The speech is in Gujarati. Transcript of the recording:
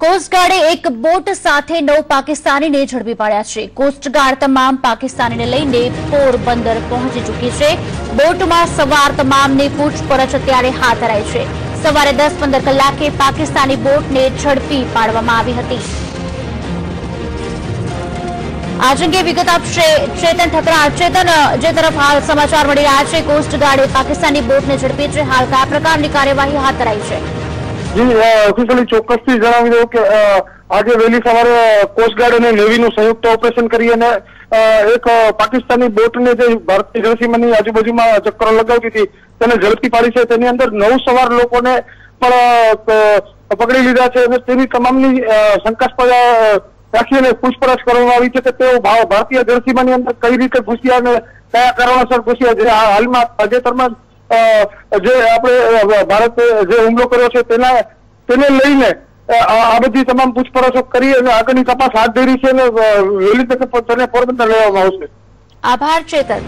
કોસ્ટગાર્ડે એક બોટ સાથે 9 પાકિસ્તાનીને ઝડપી પાડ્યા છે। કોસ્ટગાર્ડ તમામ પાકિસ્તાનીને લઈને પોરબંદર પહોંચી ચૂકી છે। બોટમાં સવાર તમામની પૂછપરછ અત્યારે હાથ ધરાઈ છે। સવારે 10-15 કલાકે પાકિસ્તાની બોટને ઝડપી પાડવામાં આવી હતી। आज अंगे विगत आपसे चेतन ठकरा। चेतन, जे तरफ हाल समाचार मળી રહ્યા છે, કોસ્ટગાર્ડે પાકિસ્તાની બોટને ઝડપી છે, હાલ કયા પ્રકારની કાર્યવાહી હાથ ધરાઈ છે? જી ઓફિશિયલી ચોક્કસથી જણાવી દઉં કે આજે વહેલી સવારે કોસ્ટગાર્ડ અને નેવીનું સંયુક્ત ઓપરેશન કરી અને એક પાકિસ્તાની બોટને જે ભારતીય જળસીમાની આજુબાજુમાં ચક્કરો લગાવતી હતી તેને ઝડપી પાડી છે। તેની અંદર 9 સવાર લોકોને પણ પકડી લીધા છે અને તેની તમામની શંકાસ્પદ રાખીને પૂછપરછ કરવામાં આવી છે કે તેઓ ભારતીય જળસીમાની અંદર કઈ રીતે ઘૂસ્યા અને કયા કારણોસર ઘૂસ્યા। જે હાલમાં તાજેતરમાં જે આપણે ભારતે જે હુમલો કર્યો છે તેને લઈને આ બધી તમામ પૂછપરછો કરી અને આગળની તપાસ હાથ ધરી છે અને વહેલી તકે તેને પોરબંદર લેવામાં આવશે। આભાર ચેતન।